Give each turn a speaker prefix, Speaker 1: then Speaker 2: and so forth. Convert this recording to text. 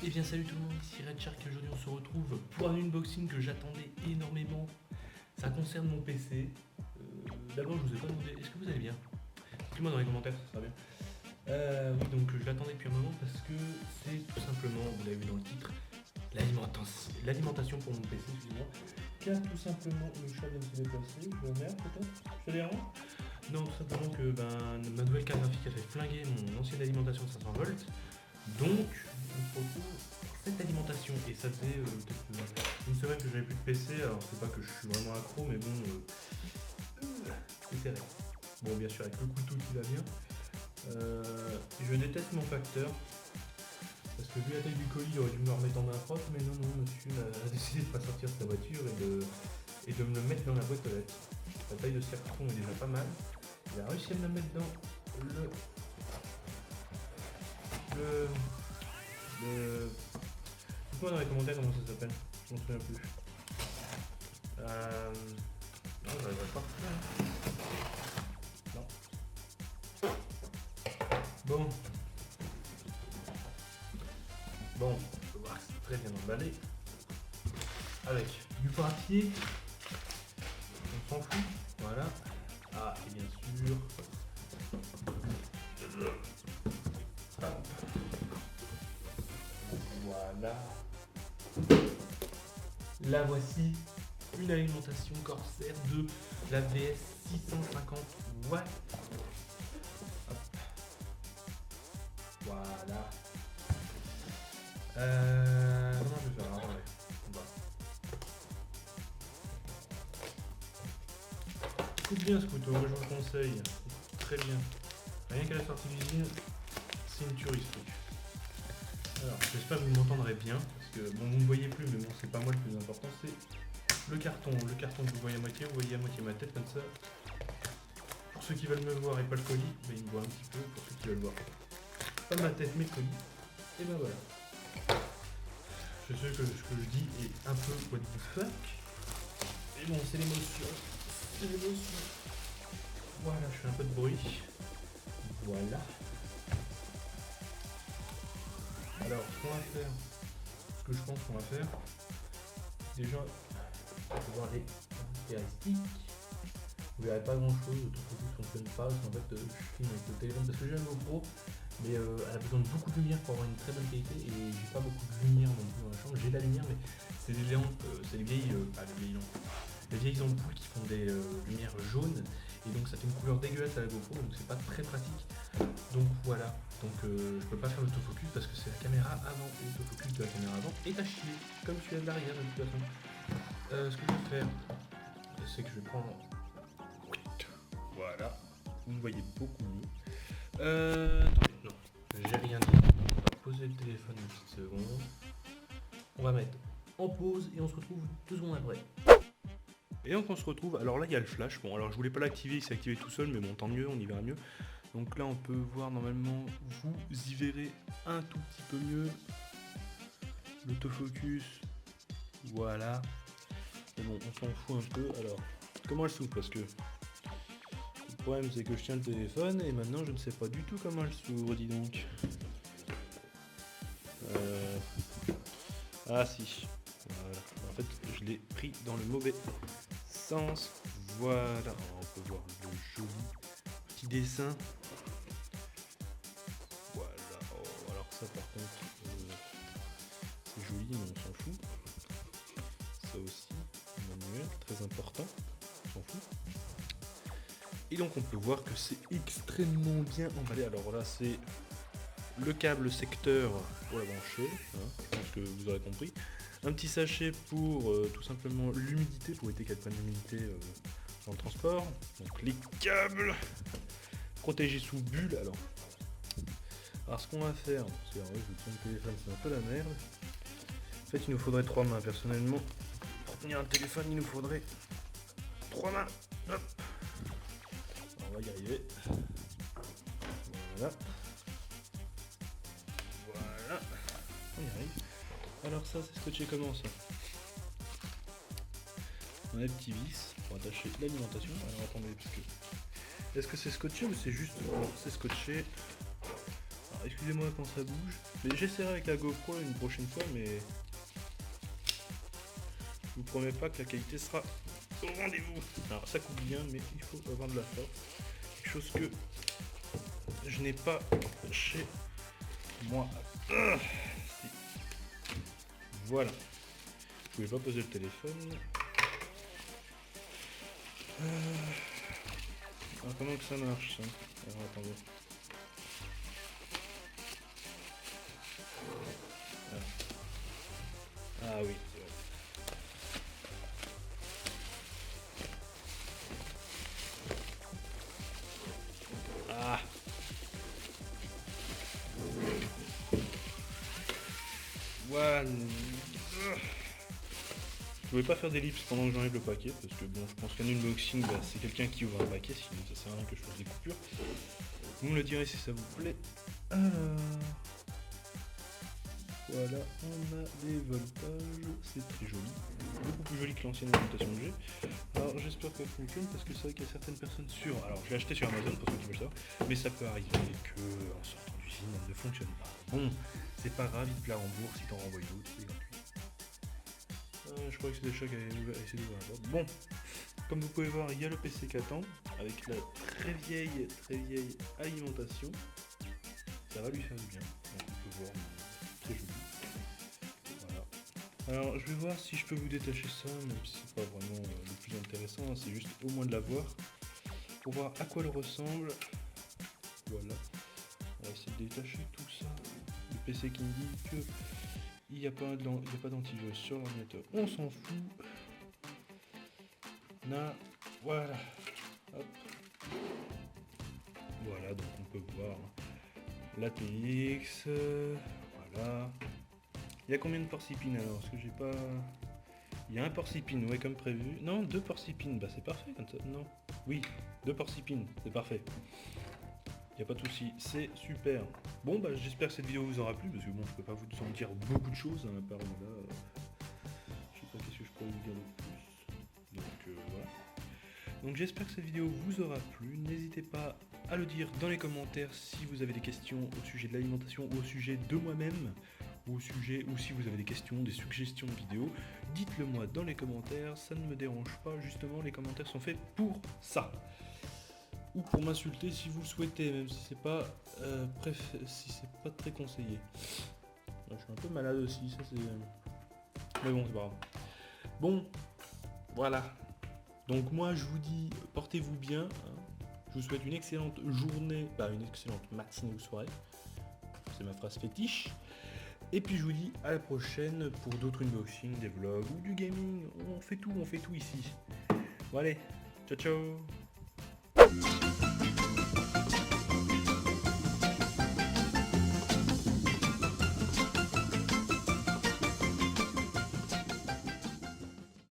Speaker 1: Et bien salut tout le monde, ici Red Shark et aujourd'hui on se retrouve pour un unboxing que j'attendais énormément. Ça concerne mon PC. D'abord je vous ai pas demandé, est-ce que vous allez bien? Dites-moi dans les commentaires, ça sera bien. Oui donc je l'attendais depuis un moment parce que c'est tout simplement, vous l'avez vu dans le titre, l'alimentation pour mon PC, excusez-moi. Car tout simplement, le chat vient de se déplacer, je le merde peut-être? Je te dérange? Non, tout simplement que ma nouvelle carte graphique a fait flinguer mon ancienne alimentation de 500 volts. Donc, on se retrouve pour cette alimentation. Et ça faisait une semaine que j'avais plus de PC. Alors, c'est pas que je suis vraiment accro, mais bon, c'est serré. Bon, bien sûr, avec le couteau qui va bien. Je déteste mon facteur. Parce que vu la taille du colis, il aurait dû me le remettre en main propre. Mais non, monsieur a décidé de pas sortir de sa voiture et de me le mettre dans la boîte aux lettres. La taille de ce carton est déjà pas mal. Il a réussi à me le mettre dans dites-moi dans les commentaires comment ça s'appelle, je m'en souviens plus. Non, j'arriverai pas. Non. Bon. Bon, on peut voir que c'est très bien emballé. Avec du papier. On s'en fout. Voilà. Ah, et bien sûr. Hop. Voilà. La voici, une alimentation Corsair de la VS 650 watts. Hop. Voilà. Comment je vais faire? Attendez. On va. Écoute bien ce couteau, moi je vous le conseille. Très bien. Rien qu'à la sortie d'usine, c'est une tuerie ce truc. Alors, j'espère que vous m'entendrez bien, parce que bon, vous ne me voyez plus, mais bon, c'est pas moi le plus important, c'est le carton. Le carton, vous voyez à moitié, vous voyez à moitié ma tête comme ça. Pour ceux qui veulent me voir et pas le colis, ben, ils me voient un petit peu. Pour ceux qui veulent voir pas ma tête, mais le colis, et ben voilà. Je sais que ce que je dis est un peu what the fuck, mais bon, c'est l'émotion. C'est l'émotion. Voilà, je fais un peu de bruit. Voilà. Alors, ce qu'on va faire, ce que je pense qu'on va faire, déjà, on va voir les caractéristiques. Vous verrez pas grand chose, tout ce qui fonctionne pas, parce qu'en fait, je filme avec le téléphone parce que j'ai un GoPro, mais elle a besoin de beaucoup de lumière pour avoir une très bonne qualité, et j'ai pas beaucoup de lumière non plus dans la chambre. J'ai de la lumière, mais c'est des lampes, c'est les vieilles, les vieilles ampoules qui font des lumières jaunes, et donc ça fait une couleur dégueulasse à la GoPro, donc c'est pas très pratique. Donc voilà, donc je peux pas faire l'autofocus parce que c'est la caméra avant, et l'autofocus de la caméra avant est à chier, comme celui-là de l'arrière de toute façon. Ce que je vais faire, c'est que je vais prendre... Voilà, vous me voyez beaucoup mieux. Attendez, non, j'ai rien dit. On va poser le téléphone une petite seconde. On va mettre en pause et on se retrouve 2 secondes après. Et donc on se retrouve, alors là il y a le flash, bon alors je voulais pas l'activer, il s'est activé tout seul, mais bon tant mieux, on y verra mieux. Donc là on peut voir normalement, vous y verrez un tout petit peu mieux l'autofocus, voilà. Mais bon on s'en fout un peu, alors comment elle s'ouvre, parce que le problème c'est que je tiens le téléphone et maintenant je ne sais pas du tout comment elle s'ouvre, dis donc. Ah si, voilà, en fait je l'ai pris dans le mauvais sens, voilà, alors, on peut voir le joli petit dessin. Voilà, oh, alors ça par contre, c'est joli mais on s'en fout. Ça aussi, manuel, très important, on s'en fout. Et donc on peut voir que c'est extrêmement bien emballé. Alors là c'est le câble secteur pour la brancher, hein, je pense que vous aurez compris. Un petit sachet pour tout simplement l'humidité, pour éviter qu'elle prenne l'humidité dans le transport. Donc les câbles protégés sous bulle. Alors ce qu'on va faire, parce que je tiens le téléphone, c'est un peu la merde. En fait il nous faudrait 3 mains, personnellement. Pour tenir un téléphone il nous faudrait 3 mains. Hop. Alors, on va y arriver. Voilà. Voilà. On y arrive. Alors ça c'est scotché comment ça? On a des petits vis pour attacher l'alimentation. Alors attendez, parce que... Est-ce que c'est scotché ou c'est juste... Non, c'est scotché. Alors excusez-moi quand ça bouge. Mais j'essaierai avec la GoPro une prochaine fois, mais je vous promets pas que la qualité sera au rendez-vous. Alors ça coupe bien, mais il faut avoir de la force. Quelque chose que je n'ai pas chez moi. Si. Voilà. Je pouvais pas poser le téléphone. Alors comment que ça marche ça? Alors attendez. Ah oui, c'est vrai. Ah. Voilà. Je pouvais pas faire d'ellipse pendant que j'enlève le paquet, parce que bon, je pense qu'un unboxing, bah, c'est quelqu'un qui ouvre un paquet, sinon ça sert à rien que je fasse des coupures. Vous me le direz si ça vous plaît. Alors, voilà, on a des voltages, c'est très joli. Beaucoup plus joli que l'ancienne alimentation que j'ai. Alors j'espère qu'elle fonctionne, parce que c'est vrai qu'il y a certaines personnes sur... Alors je l'ai acheté sur Amazon pour ceux qui veulent savoir, mais ça peut arriver que en sortant d'usine, elle ne fonctionne pas. Bon, c'est pas grave, il te la rembourse, si t'en renvoies une autre, c'est gratuit. Je crois que c'est des chats qui avaient essayé d'ouvrir la porte. Bon, comme vous pouvez voir, il y a le PC qui attend, avec la très vieille alimentation. Ça va lui faire du bien, donc on peut voir, très joli. Voilà. Alors je vais voir si je peux vous détacher ça, même si c'est pas vraiment le plus intéressant, c'est juste au moins de la voir, pour voir à quoi elle ressemble. Voilà. On va essayer de détacher tout ça. Le PC qui me dit que il n'y a pas d'antivir sur l'ordinateur, on s'en fout. Là, voilà. Hop. Voilà, donc on peut voir l'APX. Voilà. Il y a combien de porcipines alors? Parce que j'ai pas. Il y a un porcipine, ouais, comme prévu. Non, 2 porcipines, bah c'est parfait comme ça. Non. Oui, 2 porcipines, c'est parfait. Il n'y a pas de souci, c'est super. Bon, bah j'espère que cette vidéo vous aura plu, parce que bon, je peux pas vous en dire beaucoup de choses, hein, à part là. Je sais pas qu'est-ce que je pourrais vous dire de plus. Donc voilà. Donc j'espère que cette vidéo vous aura plu. N'hésitez pas à le dire dans les commentaires si vous avez des questions au sujet de l'alimentation ou au sujet de moi-même, ou au sujet, ou si vous avez des questions, des suggestions de vidéos, dites-le moi dans les commentaires, ça ne me dérange pas, justement les commentaires sont faits pour ça. Ou pour m'insulter si vous le souhaitez, même si c'est pas très conseillé. Je suis un peu malade aussi, ça c'est... Mais bon, c'est pas grave. Bon, voilà. Donc moi je vous dis, portez-vous bien. Hein. Je vous souhaite une excellente journée, une excellente matinée ou soirée. C'est ma phrase fétiche. Et puis je vous dis à la prochaine pour d'autres unboxings, des vlogs ou du gaming. On fait tout ici. Bon allez, ciao ciao.